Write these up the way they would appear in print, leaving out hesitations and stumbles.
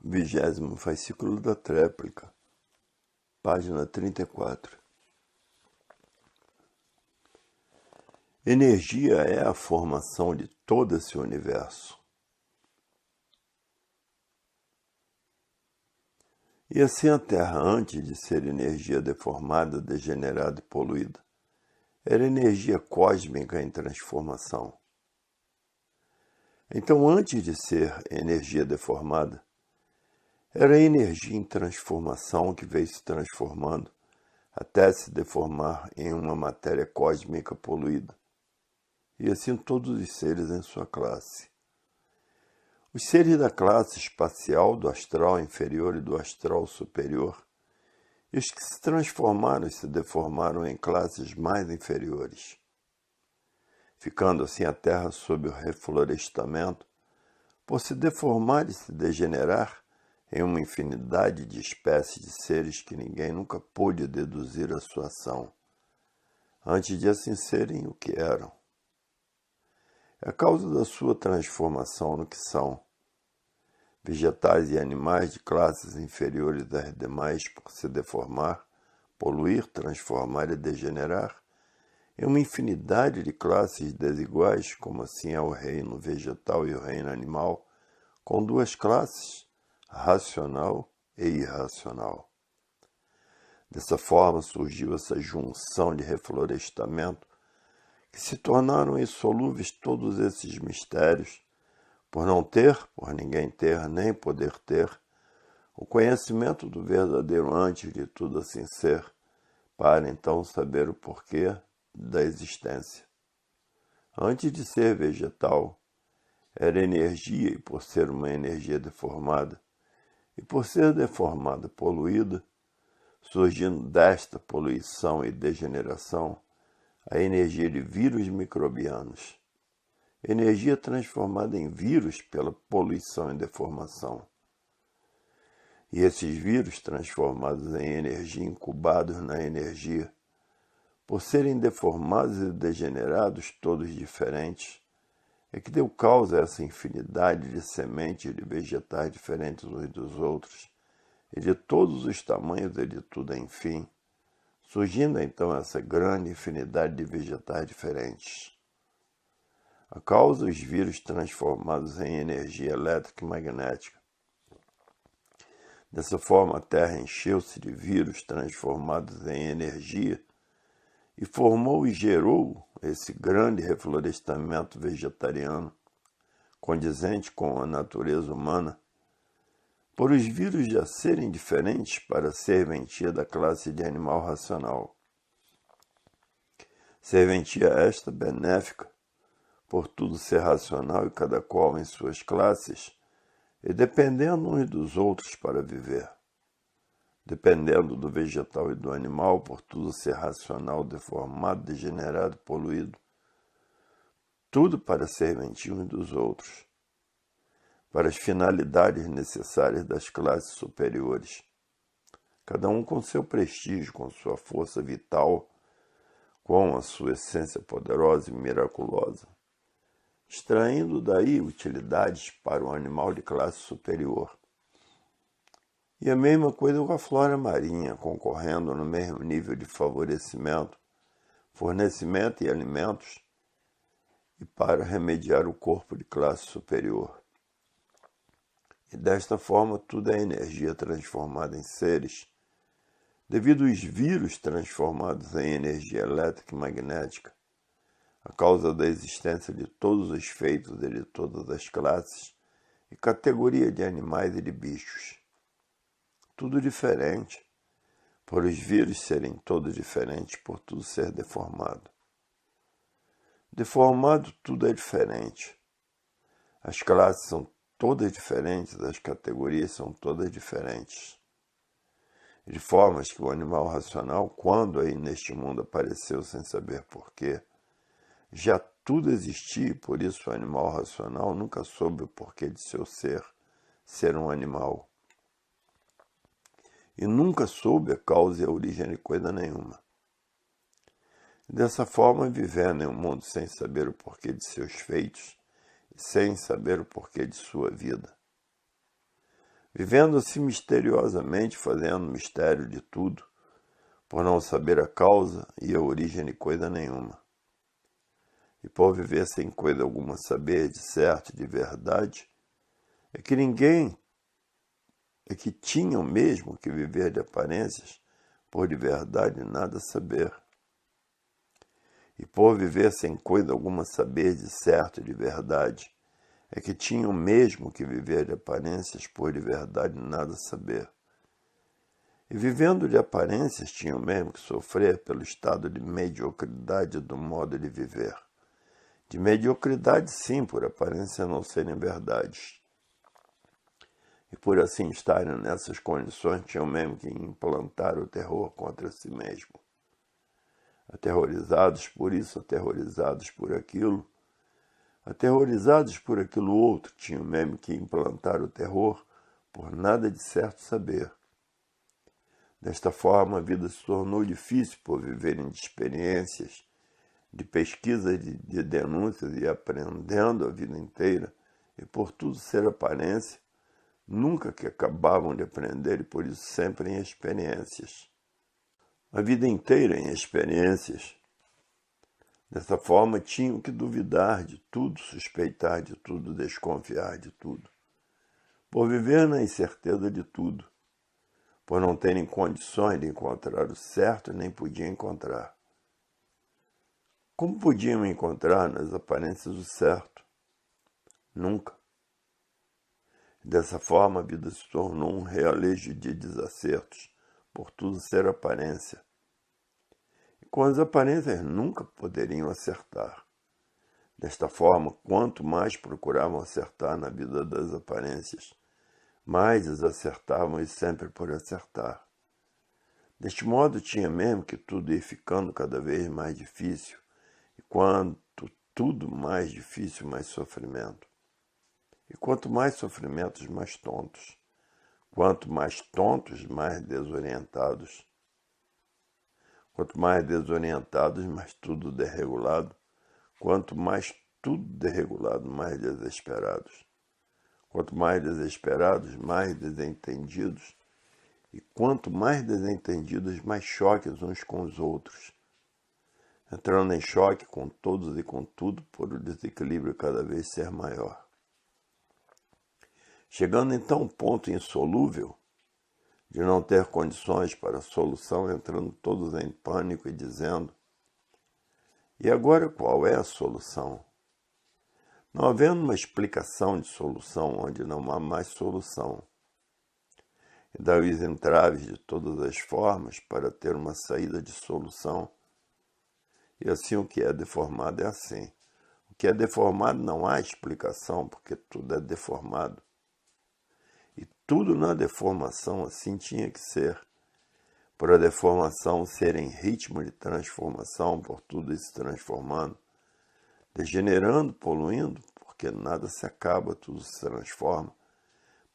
20º fascículo da tréplica, página 34. Energia é a formação de todo esse universo. E assim a Terra, antes de ser energia deformada, degenerada e poluída, era energia cósmica em transformação. Então, antes de ser energia deformada, era energia em transformação que veio se transformando até se deformar em uma matéria cósmica poluída. E assim todos os seres em sua classe. Os seres da classe espacial, do astral inferior e do astral superior, e os que se transformaram e se deformaram em classes mais inferiores, ficando assim a Terra sob o reflorestamento, por se deformar e se degenerar em uma infinidade de espécies de seres que ninguém nunca pôde deduzir a sua ação, antes de assim serem o que eram. É a causa da sua transformação no que são. Vegetais e animais de classes inferiores das demais por se deformar, poluir, transformar e degenerar, em uma infinidade de classes desiguais, como assim é o reino vegetal e o reino animal, com duas classes, racional e irracional. Dessa forma surgiu essa junção de reflorestamento, que se tornaram insolúveis todos esses mistérios, por não ter, por ninguém ter, nem poder ter, o conhecimento do verdadeiro antes de tudo assim ser, para então saber o porquê da existência. Antes de ser vegetal, era energia e por ser uma energia deformada, e por ser deformada, poluída, surgindo desta poluição e degeneração, a energia de vírus microbianos. Energia transformada em vírus pela poluição e deformação. E esses vírus transformados em energia, incubados na energia, por serem deformados e degenerados, todos diferentes, é que deu causa a essa infinidade de sementes de vegetais diferentes uns dos outros, e de todos os tamanhos e de tudo, enfim, surgindo então essa grande infinidade de vegetais diferentes. A causa, os vírus transformados em energia elétrica e magnética. Dessa forma, a Terra encheu-se de vírus transformados em energia e formou e gerou esse grande reflorestamento vegetariano, condizente com a natureza humana, por os vírus já serem diferentes para a serventia da classe de animal racional. Serventia esta benéfica, por tudo ser racional e cada qual em suas classes, e dependendo uns dos outros para viver. Dependendo do vegetal e do animal, por tudo ser racional, deformado, degenerado, poluído. Tudo para serventir uns dos outros, para as finalidades necessárias das classes superiores. Cada um com seu prestígio, com sua força vital, com a sua essência poderosa e miraculosa, extraindo daí utilidades para o animal de classe superior. E a mesma coisa com a flora marinha, concorrendo no mesmo nível de favorecimento, fornecimento e alimentos, e para remediar o corpo de classe superior. E desta forma tudo é energia transformada em seres, devido aos vírus transformados em energia elétrica e magnética, a causa da existência de todos os feitos e de todas as classes e categoria de animais e de bichos. Tudo diferente, por os vírus serem todos diferentes, por tudo ser deformado. Deformado, tudo é diferente. As classes são todas diferentes, as categorias são todas diferentes. De formas que o animal racional, quando aí neste mundo apareceu sem saber porquê, já tudo existia e por isso o animal racional nunca soube o porquê de seu ser um animal. E nunca soube a causa e a origem de coisa nenhuma. Dessa forma, vivendo em um mundo sem saber o porquê de seus feitos, e sem saber o porquê de sua vida. vivendo-se misteriosamente, fazendo mistério de tudo, por não saber a causa e a origem de coisa nenhuma. E por viver sem coisa alguma saber de certo, de verdade, é que tinham mesmo que viver de aparências, por de verdade nada saber. E por viver sem coisa alguma saber de certo e de verdade, é que tinham mesmo que viver de aparências, por de verdade nada saber. E vivendo de aparências, tinham mesmo que sofrer pelo estado de mediocridade do modo de viver. De mediocridade, sim, por aparência não serem verdades. E por assim estarem nessas condições, tinham mesmo que implantar o terror contra si mesmo. Aterrorizados por isso, aterrorizados por aquilo, aterrorizados por aquilo outro, tinham mesmo que implantar o terror por nada de certo saber. Desta forma, a vida se tornou difícil por viverem de experiências, de pesquisas, de denúncias e aprendendo a vida inteira, e por tudo ser aparência, nunca que acabavam de aprender e por isso sempre em experiências. A vida inteira em experiências. Dessa forma, tinham que duvidar de tudo, suspeitar de tudo, desconfiar de tudo. Por viver na incerteza de tudo. Por não terem condições de encontrar o certo, nem podiam encontrar. Como podiam encontrar nas aparências o certo? Nunca. Dessa forma, a vida se tornou um realejo de desacertos, por tudo ser aparência. E com as aparências nunca poderiam acertar. Desta forma, quanto mais procuravam acertar na vida das aparências, mais as acertavam e sempre por acertar. Deste modo, tinha mesmo que tudo ir ficando cada vez mais difícil, e quanto tudo mais difícil, mais sofrimento. E quanto mais sofrimentos, mais tontos. Quanto mais tontos, mais desorientados. Quanto mais desorientados, mais tudo desregulado. Quanto mais tudo desregulado, mais desesperados. Quanto mais desesperados, mais desentendidos. E quanto mais desentendidos, mais choques uns com os outros. Entrando em choque com todos e com tudo, por o desequilíbrio cada vez ser maior. Chegando então a um ponto insolúvel, de não ter condições para a solução, entrando todos em pânico e dizendo: e agora qual é a solução? Não havendo uma explicação de solução onde não há mais solução. E daí os entraves de todas as formas para ter uma saída de solução. E assim o que é deformado é assim. O que é deformado não há explicação, porque tudo é deformado. E tudo na deformação assim tinha que ser. Por a deformação ser em ritmo de transformação, por tudo isso se transformando, degenerando, poluindo, porque nada se acaba, tudo se transforma,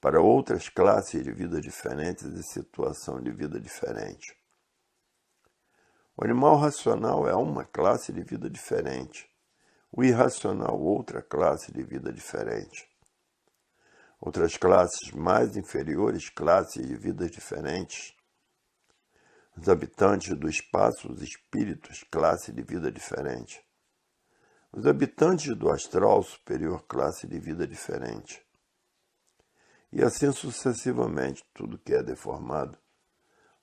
para outras classes de vida diferentes e situação de vida diferente. O animal racional é uma classe de vida diferente, o irracional outra classe de vida diferente. Outras classes mais inferiores, classes de vidas diferentes. Os habitantes do espaço, os espíritos, classe de vida diferente. Os habitantes do astral superior, classe de vida diferente. E assim sucessivamente, tudo que é deformado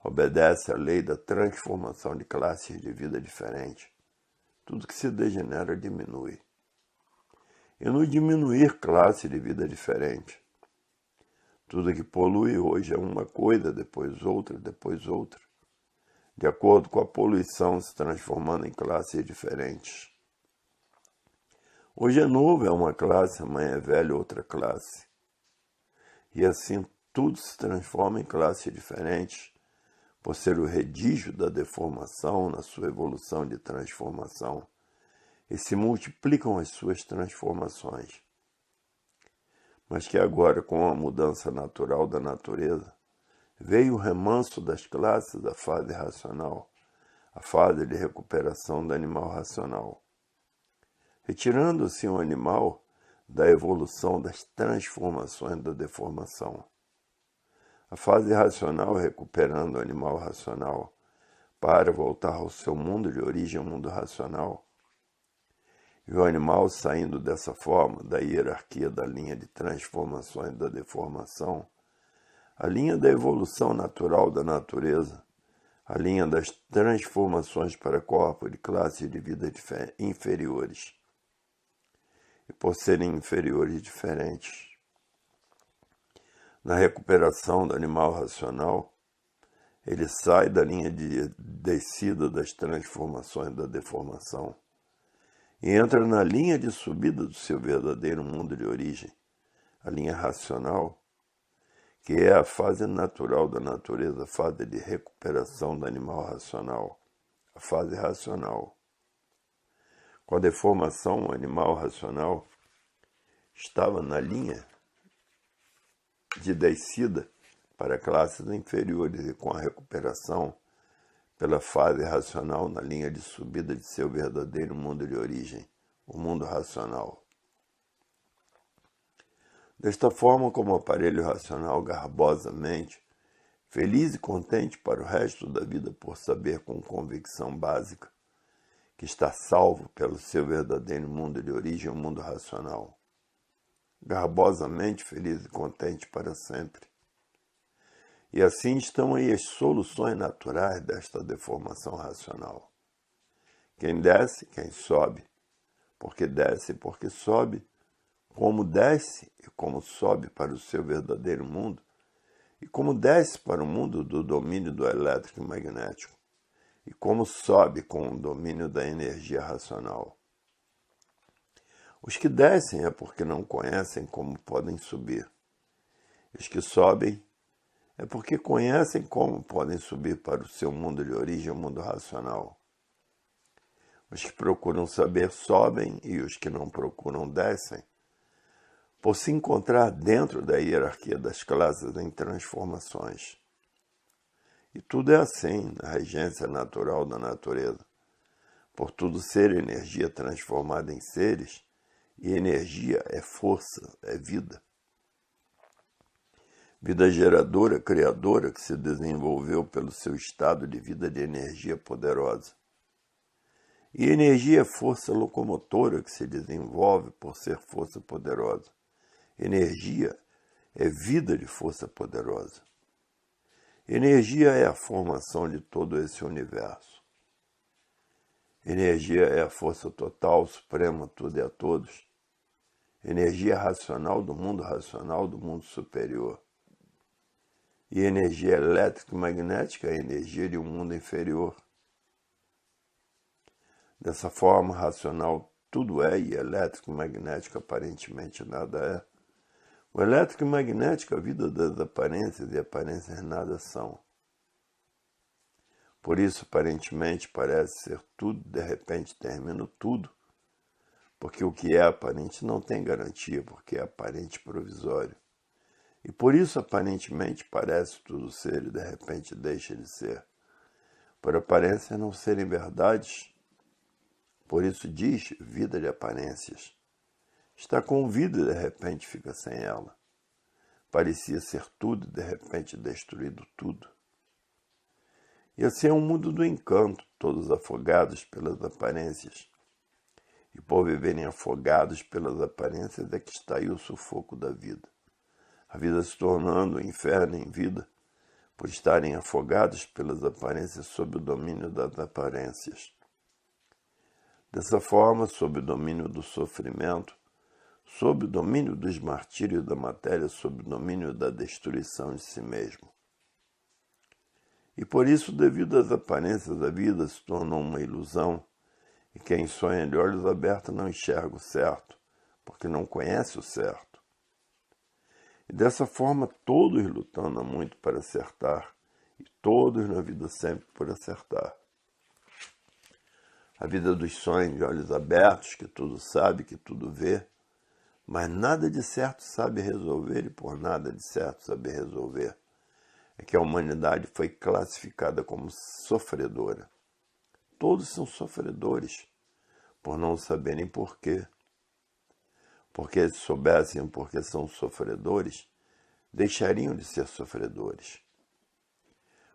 obedece à lei da transformação de classes de vida diferente. Tudo que se degenera diminui. E no diminuir classe de vida diferente, tudo que polui hoje é uma coisa, depois outra, de acordo com a poluição se transformando em classes diferentes. Hoje é novo, é uma classe, amanhã é velho, outra classe. E assim tudo se transforma em classes diferentes, por ser o redígio da deformação na sua evolução de transformação, e se multiplicam as suas transformações. Mas que agora, com a mudança natural da natureza, veio o remanso das classes da fase racional, a fase de recuperação do animal racional. Retirando-se um animal da evolução das transformações da deformação. A fase racional recuperando o animal racional para voltar ao seu mundo de origem, o mundo racional. E o animal saindo dessa forma, da hierarquia da linha de transformações da deformação, a linha da evolução natural da natureza, a linha das transformações para corpos de classes de vida inferiores. E por serem inferiores diferentes, na recuperação do animal racional, ele sai da linha de descida das transformações da deformação e entra na linha de subida do seu verdadeiro mundo de origem, a linha racional, que é a fase natural da natureza, a fase de recuperação do animal racional, a fase racional. Com a deformação, o animal racional estava na linha de descida para classes inferiores e com a recuperação pela fase racional na linha de subida de seu verdadeiro mundo de origem, o mundo racional. Desta forma, como aparelho racional garbosamente, feliz e contente para o resto da vida por saber com convicção básica que está salvo pelo seu verdadeiro mundo de origem, o mundo racional. Garbosamente feliz e contente para sempre. E assim estão aí as soluções naturais desta deformação racional. Quem desce, quem sobe, porque desce e porque sobe, como desce e como sobe para o seu verdadeiro mundo, e como desce para o mundo do domínio do elétrico e magnético, e como sobe com o domínio da energia racional. Os que descem é porque não conhecem como podem subir. Os que sobem é porque conhecem como podem subir para o seu mundo de origem, o mundo racional. Os que procuram saber sobem e os que não procuram descem, por se encontrar dentro da hierarquia das classes em transformações. E tudo é assim na regência natural da natureza, por tudo ser energia transformada em seres, e energia é força, é vida. Vida geradora, criadora, que se desenvolveu pelo seu estado de vida de energia poderosa. E energia é força locomotora que se desenvolve por ser força poderosa. Energia é vida de força poderosa. Energia é a formação de todo esse universo. Energia é a força total, suprema, tudo e a todos. Energia racional do mundo superior. E energia elétrica e magnética é a energia de um mundo inferior. Dessa forma, racional tudo é e elétrico e magnético aparentemente nada é. O elétrico e magnético, a vida das aparências e aparências nada são. Por isso, aparentemente, parece ser tudo, de repente termina tudo. Porque o que é aparente não tem garantia, porque é aparente provisório. E por isso, aparentemente, parece tudo ser e de repente deixa de ser. Por aparências não serem verdades, por isso diz vida de aparências. Está com vida e de repente fica sem ela. Parecia ser tudo e de repente destruído tudo. E assim é um mundo do encanto, todos afogados pelas aparências. E por viverem afogados pelas aparências é que está aí o sufoco da vida. A vida se tornando um inferno em vida, por estarem afogados pelas aparências sob o domínio das aparências. Dessa forma, sob o domínio do sofrimento, sob o domínio dos martírios da matéria, sob o domínio da destruição de si mesmo. E por isso, devido às aparências, a vida se tornou uma ilusão, e quem sonha de olhos abertos não enxerga o certo, porque não conhece o certo. E dessa forma, todos lutando muito para acertar, e todos na vida sempre por acertar. A vida dos sonhos de olhos abertos, que tudo sabe, que tudo vê, mas nada de certo sabe resolver e por nada de certo sabe resolver. É que a humanidade foi classificada como sofredora. Todos são sofredores, por não saberem porquê. Porque se soubessem porque são sofredores, deixariam de ser sofredores.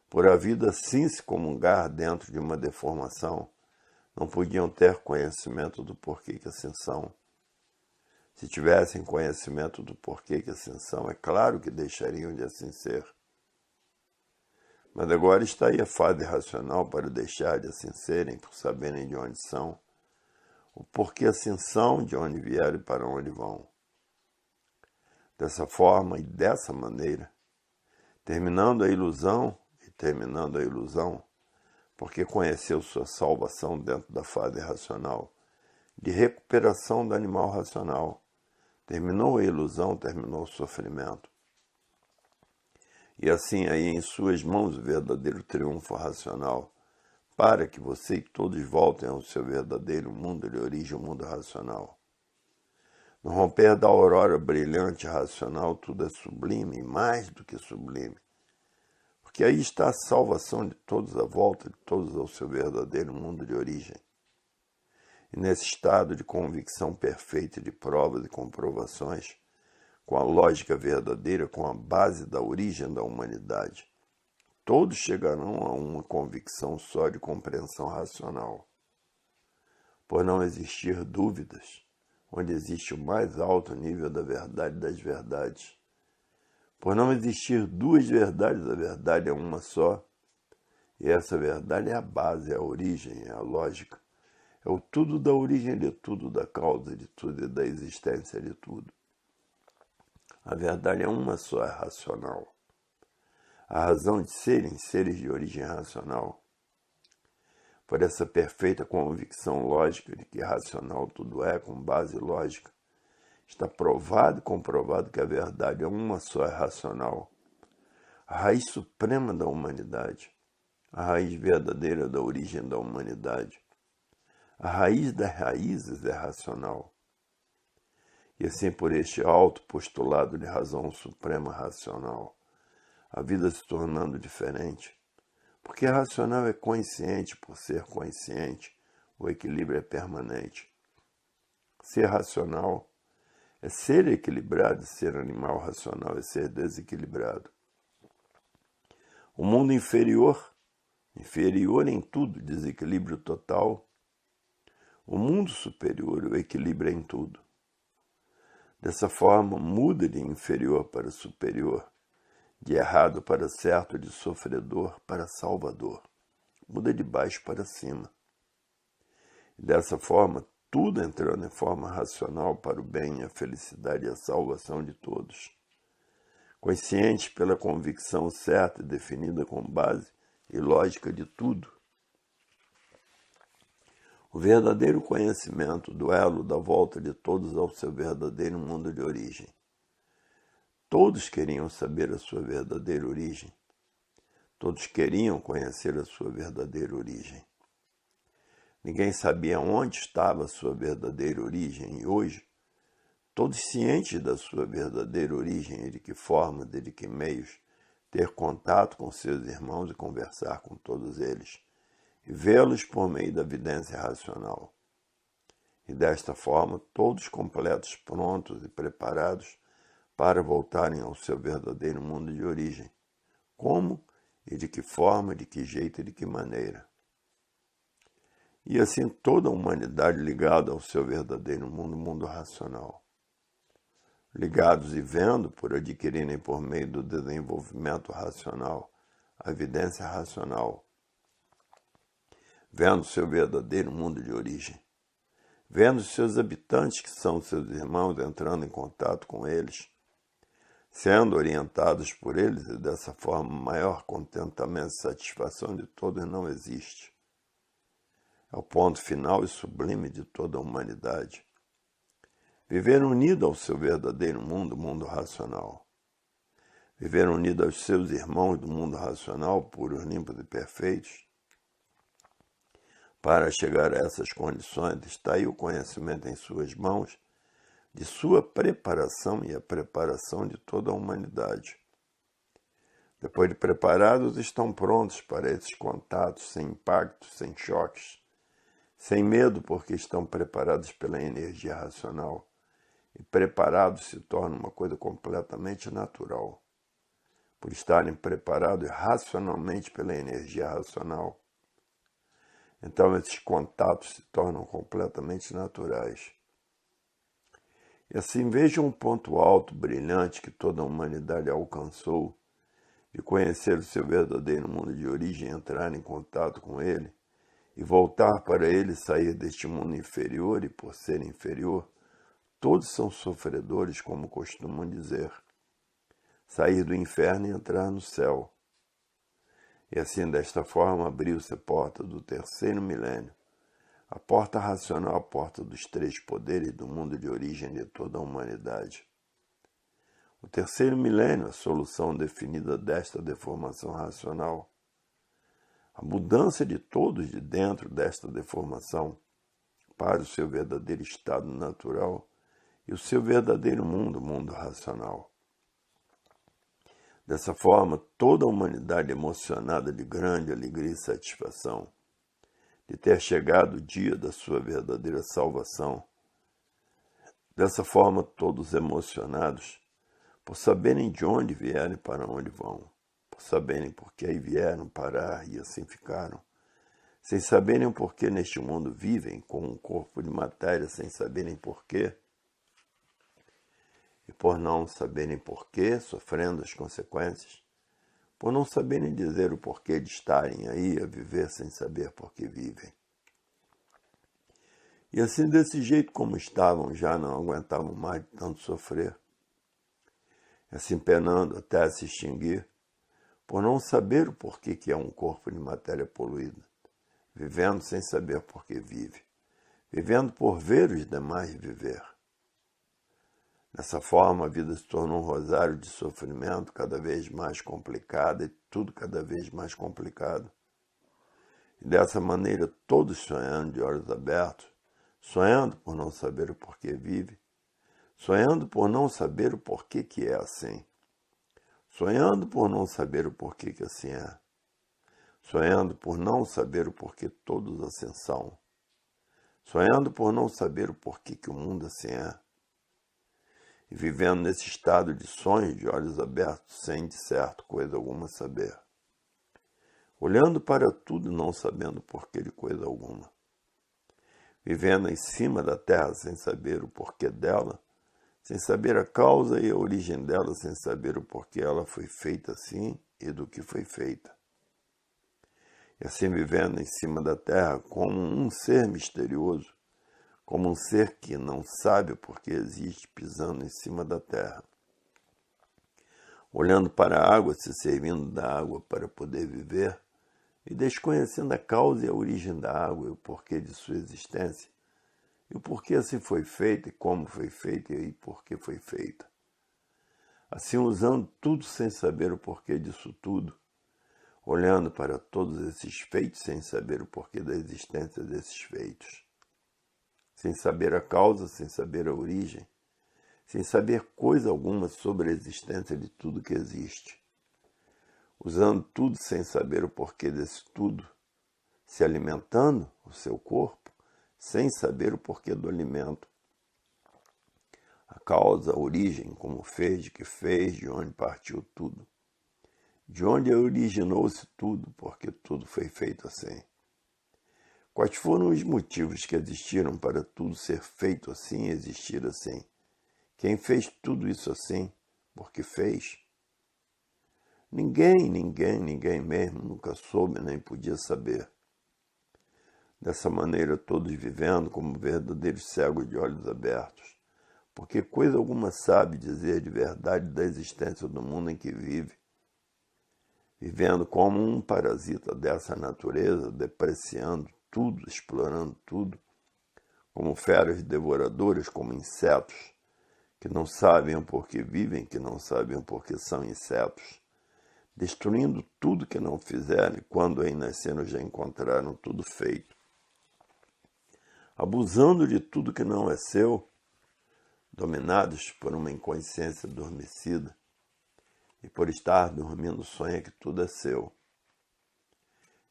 Por a vida assim se comungar dentro de uma deformação, não podiam ter conhecimento do porquê que assim são. Se tivessem conhecimento do porquê que assim são, é claro que deixariam de assim ser. Mas agora está aí a fase racional para deixar de assim serem, por saberem de onde são, o porquê assim são, de onde vieram e para onde vão. Dessa forma e dessa maneira, terminando a ilusão, porque conheceu sua salvação dentro da fase racional, de recuperação do animal racional. Terminou a ilusão, terminou o sofrimento. E assim aí em suas mãos o verdadeiro triunfo racional, para que você e todos voltem ao seu verdadeiro mundo de origem, o mundo racional. No romper da aurora brilhante racional, tudo é sublime e mais do que sublime. Porque aí está a salvação de todos, a volta de todos ao seu verdadeiro mundo de origem. E nesse estado de convicção perfeita de provas e comprovações, com a lógica verdadeira, com a base da origem da humanidade, todos chegarão a uma convicção só de compreensão racional. Por não existir dúvidas, onde existe o mais alto nível da verdade das verdades. Por não existir duas verdades, a verdade é uma só. E essa verdade é a base, é a origem, é a lógica. É o tudo da origem de tudo, da causa de tudo e da existência de tudo. A verdade é uma só, é racional. A razão de serem seres de origem racional. Por essa perfeita convicção lógica de que racional tudo é, com base lógica, está provado e comprovado que a verdade é uma só, é racional. A raiz suprema da humanidade, a raiz verdadeira da origem da humanidade. A raiz das raízes é racional. E assim por este alto postulado de razão suprema racional, a vida se tornando diferente, porque racional é consciente por ser consciente, o equilíbrio é permanente. Ser racional é ser equilibrado, ser animal racional é ser desequilibrado. O mundo inferior em tudo, desequilíbrio total. O mundo superior, o equilíbrio em tudo. Dessa forma, muda de inferior para superior, de errado para certo, de sofredor para salvador. Muda de baixo para cima. E dessa forma, tudo entrando em forma racional para o bem, a felicidade e a salvação de todos. Consciente pela convicção certa e definida com base e lógica de tudo. O verdadeiro conhecimento do elo da volta de todos ao seu verdadeiro mundo de origem. Todos queriam saber a sua verdadeira origem. Todos queriam conhecer a sua verdadeira origem. Ninguém sabia onde estava a sua verdadeira origem e hoje, todos cientes da sua verdadeira origem e de que forma, de que meios, ter contato com seus irmãos e conversar com todos eles, e vê-los por meio da evidência racional. E desta forma, todos completos, prontos e preparados para voltarem ao seu verdadeiro mundo de origem. Como e de que forma, de que jeito e de que maneira. E assim toda a humanidade ligada ao seu verdadeiro mundo, mundo racional. Ligados e vendo por adquirirem por meio do desenvolvimento racional, a evidência racional, vendo seu verdadeiro mundo de origem, vendo seus habitantes, que são seus irmãos, entrando em contato com eles, sendo orientados por eles, e dessa forma maior contentamento e satisfação de todos não existe. É o ponto final e sublime de toda a humanidade. Viver unido ao seu verdadeiro mundo, mundo racional. Viver unido aos seus irmãos do mundo racional, puros, limpos e perfeitos. Para chegar a essas condições, está aí o conhecimento em suas mãos, de sua preparação e a preparação de toda a humanidade. Depois de preparados, estão prontos para esses contatos, sem impactos, sem choques, sem medo, porque estão preparados pela energia racional. E preparados se torna uma coisa completamente natural. por estarem preparados racionalmente pela energia racional. Então esses contatos se tornam completamente naturais. E assim veja um ponto alto, brilhante, que toda a humanidade alcançou, de conhecer o seu verdadeiro mundo de origem, entrar em contato com ele, e voltar para ele, sair deste mundo inferior, e por ser inferior, todos são sofredores, como costumam dizer. Sair do inferno e entrar no céu. E assim, desta forma, abriu-se a porta do terceiro milênio, a porta racional, a porta dos três poderes do mundo de origem de toda a humanidade. O terceiro milênio, a solução definida desta deformação racional, a mudança de todos de dentro desta deformação para o seu verdadeiro estado natural e o seu verdadeiro mundo, o mundo racional. Dessa forma, toda a humanidade emocionada de grande alegria e satisfação de ter chegado o dia da sua verdadeira salvação. Dessa forma, todos emocionados por saberem de onde vieram e para onde vão, por saberem por que aí vieram parar e assim ficaram, sem saberem o porquê neste mundo vivem com um corpo de matéria, sem saberem porquê, e por não saberem porquê, sofrendo as consequências, por não saberem dizer o porquê de estarem aí a viver sem saber por que vivem. E assim, desse jeito como estavam, já não aguentavam mais de tanto sofrer, assim penando até se extinguir, por não saber o porquê que é um corpo de matéria poluída, vivendo sem saber por que vive, vivendo por ver os demais viver. Dessa forma, a vida se tornou um rosário de sofrimento cada vez mais complicado e tudo cada vez mais complicado. E dessa maneira, todos sonhando de olhos abertos, sonhando por não saber o porquê vive, sonhando por não saber o porquê que é assim, sonhando por não saber o porquê que assim é, sonhando por não saber o porquê todos assim são, sonhando por não saber o porquê que o mundo assim é, e vivendo nesse estado de sonho de olhos abertos, sem de certo coisa alguma saber, olhando para tudo não sabendo porquê de coisa alguma, vivendo em cima da terra sem saber o porquê dela, sem saber a causa e a origem dela, sem saber o porquê ela foi feita assim e do que foi feita. E assim vivendo em cima da terra como um ser misterioso, como um ser que não sabe o porquê existe pisando em cima da terra. Olhando para a água, se servindo da água para poder viver, e desconhecendo a causa e a origem da água e o porquê de sua existência, e o porquê assim foi feita, e como foi feita, e por que foi feita. Assim, usando tudo sem saber o porquê disso tudo, olhando para todos esses feitos sem saber o porquê da existência desses feitos, sem saber a causa, sem saber a origem, sem saber coisa alguma sobre a existência de tudo que existe, usando tudo sem saber o porquê desse tudo, se alimentando o seu corpo, sem saber o porquê do alimento, a causa, a origem, como fez, de que fez, de onde partiu tudo, de onde originou-se tudo, porque tudo foi feito assim. Quais foram os motivos que existiram para tudo ser feito assim e existir assim? Quem fez tudo isso assim? Porque fez? Ninguém mesmo nunca soube nem podia saber. Dessa maneira, todos vivendo como verdadeiros cegos de olhos abertos, porque coisa alguma sabe dizer de verdade da existência do mundo em que vive, vivendo como um parasita dessa natureza, depreciando tudo, explorando tudo, como feras devoradoras, como insetos, que não sabem o porquê vivem, que não sabem o porquê são insetos, destruindo tudo que não fizeram e quando aí nasceram já encontraram tudo feito, abusando de tudo que não é seu, dominados por uma inconsciência adormecida e por estar dormindo sonha que tudo é seu.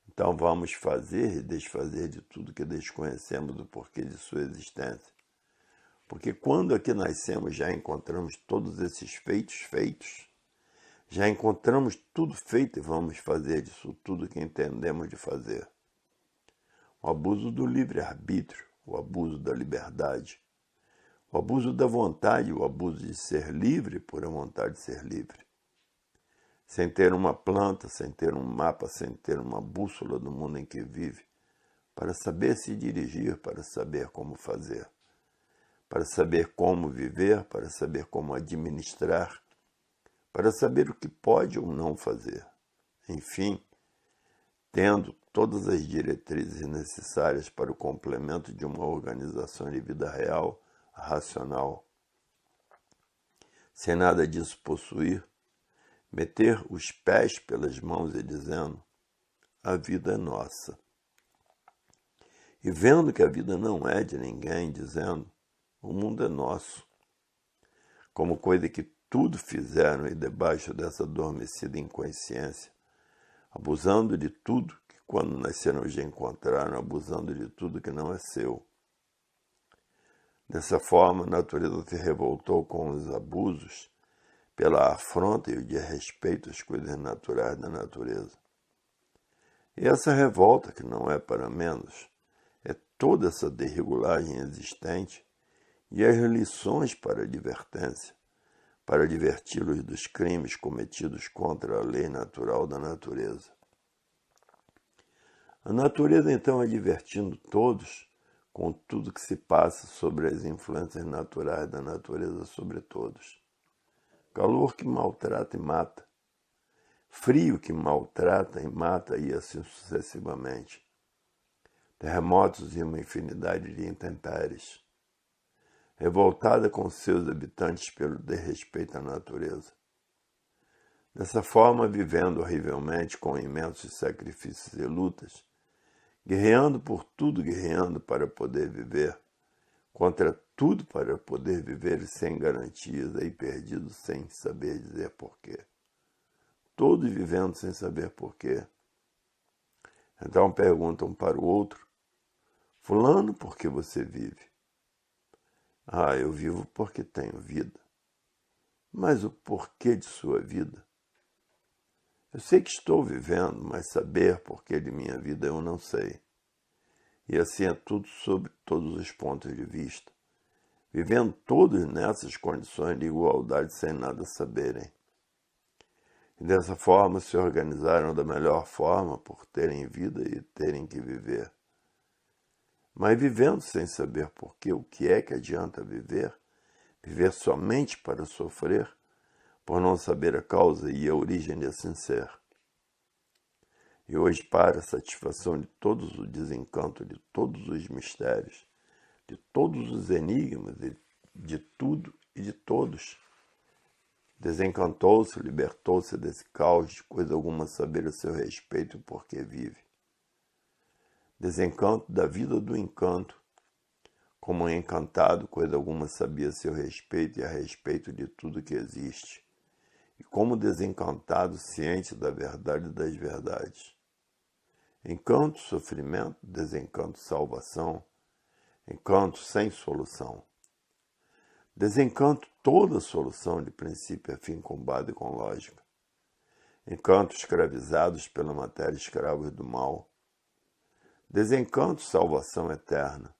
Então vamos fazer e desfazer de tudo que desconhecemos do porquê de sua existência. Porque quando aqui nascemos já encontramos todos esses feitos, Já encontramos tudo feito e vamos fazer disso tudo que entendemos de fazer. O abuso do livre-arbítrio, o abuso da liberdade, o abuso da vontade, o abuso de ser livre por a vontade de ser livre. Sem ter uma planta, sem ter um mapa, sem ter uma bússola do mundo em que vive, para saber se dirigir, para saber como fazer, para saber como viver, para saber como administrar, para saber o que pode ou não fazer. Enfim, tendo todas as diretrizes necessárias para o complemento de uma organização de vida real, racional. Sem nada disso possuir, meter os pés pelas mãos e dizendo, a vida é nossa. E vendo que a vida não é de ninguém, dizendo, o mundo é nosso. Como coisa que tudo fizeram e debaixo dessa adormecida inconsciência, abusando de tudo que quando nasceram já encontraram, abusando de tudo que não é seu. Dessa forma, a natureza se revoltou com os abusos pela afronta e o desrespeito às coisas naturais da natureza. E essa revolta, que não é para menos, é toda essa desregulagem existente e as lições para a advertência, para adverti-los dos crimes cometidos contra a lei natural da natureza. A natureza, então, advertindo todos com tudo que se passa sobre as influências naturais da natureza sobre todos. Calor que maltrata e mata, frio que maltrata e mata e assim sucessivamente, terremotos e uma infinidade de intempéries, revoltada com seus habitantes pelo desrespeito à natureza. Dessa forma, vivendo horrivelmente com imensos sacrifícios e lutas, guerreando por tudo, guerreando para poder viver, contra tudo para poder viver sem garantias, aí perdidos sem saber dizer porquê. Todos vivendo sem saber porquê. Então perguntam para o outro, fulano, por que você vive? Ah, eu vivo porque tenho vida. Mas o porquê de sua vida? Eu sei que estou vivendo, mas saber porquê de minha vida eu não sei. E assim é tudo sob todos os pontos de vista, vivendo todos nessas condições de igualdade sem nada saberem. E dessa forma se organizaram da melhor forma por terem vida e terem que viver. Mas vivendo sem saber porquê, o que é que adianta viver? Viver somente para sofrer, por não saber a causa e a origem de assim ser. E hoje, para a satisfação de todos os desencantos, de todos os mistérios, de todos os enigmas, de tudo e de todos, desencantou-se, libertou-se desse caos de coisa alguma saber a seu respeito e por que vive. Desencanto da vida do encanto, como um encantado, coisa alguma sabia a seu respeito e a respeito de tudo que existe, e como desencantado, ciente da verdade das verdades. Encanto, sofrimento, desencanto, salvação, encanto sem solução. Desencanto, toda solução de princípio a fim com base e com lógica. Encanto, escravizados pela matéria, escravos do mal. Desencanto, salvação eterna,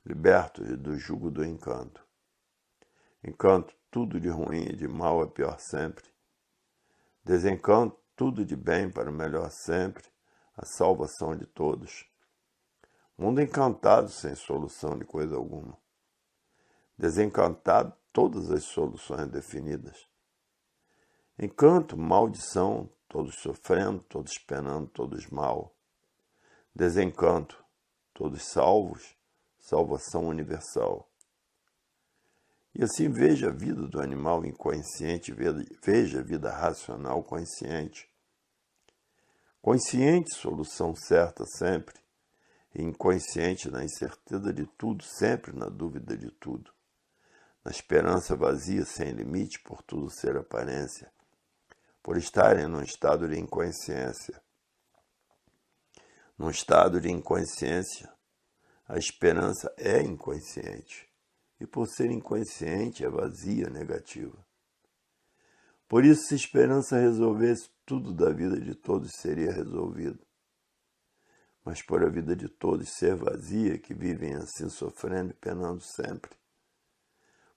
libertos do jugo do encanto. Encanto, tudo de ruim e de mal é pior sempre. Desencanto, tudo de bem para o melhor sempre, a salvação de todos. Mundo encantado sem solução de coisa alguma. Desencantado, todas as soluções definidas. Encanto, maldição, todos sofrendo, todos penando, todos mal. Desencanto, todos salvos, salvação universal. E assim veja a vida do animal inconsciente, veja a vida racional consciente. Consciente, solução certa sempre, e inconsciente na incerteza de tudo, sempre na dúvida de tudo. Na esperança vazia, sem limite, por tudo ser aparência, por estarem num estado de inconsciência. Num estado de inconsciência, a esperança é inconsciente, e por ser inconsciente é vazia, negativa. Por isso, se a esperança resolvesse, tudo da vida de todos seria resolvido. Mas por a vida de todos ser vazia, que vivem assim sofrendo e penando sempre,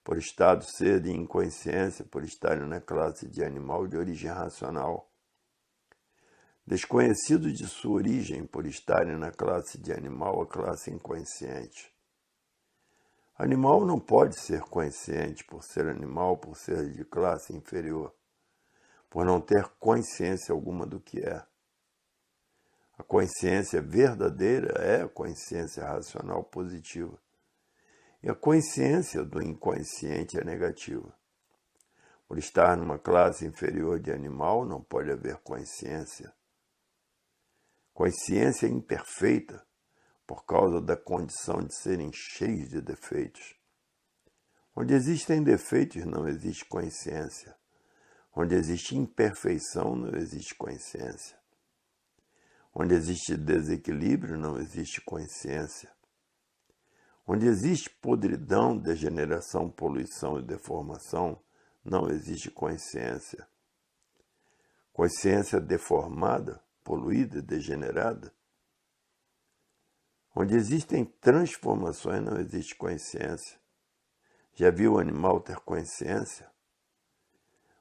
por estado ser de inconsciência, por estarem na classe de animal de origem racional, desconhecidos de sua origem, por estarem na classe de animal, a classe inconsciente. Animal não pode ser consciente por ser animal, por ser de classe inferior, por não ter consciência alguma do que é. A consciência verdadeira é a consciência racional positiva. E a consciência do inconsciente é negativa. Por estar numa classe inferior de animal, não pode haver consciência. Consciência imperfeita, por causa da condição de serem cheios de defeitos. Onde existem defeitos, não existe consciência. Onde existe imperfeição, não existe consciência. Onde existe desequilíbrio, não existe consciência. Onde existe podridão, degeneração, poluição e deformação, não existe consciência. Consciência deformada, poluída, degenerada. Onde existem transformações, não existe consciência. Já viu o animal ter consciência?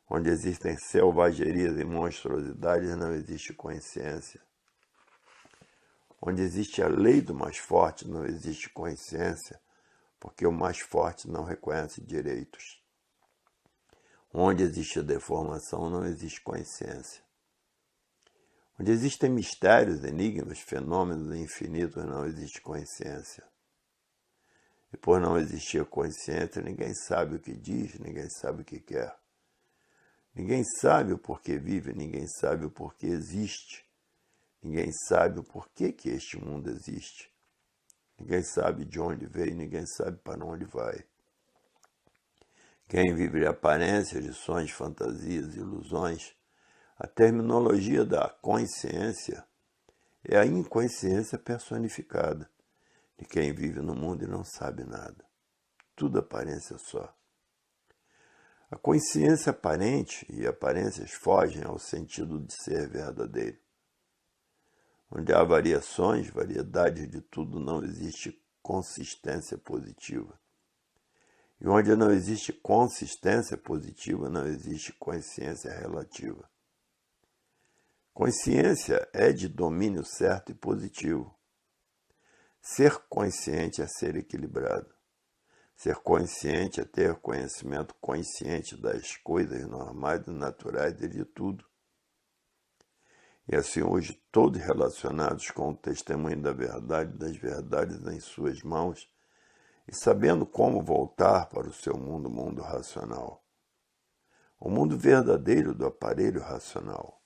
Onde existem selvagerias e monstruosidades, não existe consciência. Onde existe a lei do mais forte, não existe consciência, porque o mais forte não reconhece direitos. Onde existe a deformação, não existe consciência. Onde existem mistérios, enigmas, fenômenos infinitos, não existe consciência. E por não existir consciência, ninguém sabe o que diz, ninguém sabe o que quer. Ninguém sabe o porquê vive, ninguém sabe o porquê existe. Ninguém sabe o porquê que este mundo existe. Ninguém sabe de onde veio, ninguém sabe para onde vai. Quem vive de aparências, de sonhos, fantasias, ilusões, a terminologia da consciência é a inconsciência personificada de quem vive no mundo e não sabe nada. Tudo aparência só. A consciência aparente e aparências fogem ao sentido de ser verdadeiro. Onde há variações, variedade de tudo, não existe consistência positiva. E onde não existe consistência positiva, não existe consciência relativa. Consciência é de domínio certo e positivo. Ser consciente é ser equilibrado. Ser consciente é ter conhecimento consciente das coisas normais e naturais e de tudo. E assim hoje todos relacionados com o testemunho da verdade, das verdades em suas mãos, e sabendo como voltar para o seu mundo racional. O mundo verdadeiro do aparelho racional.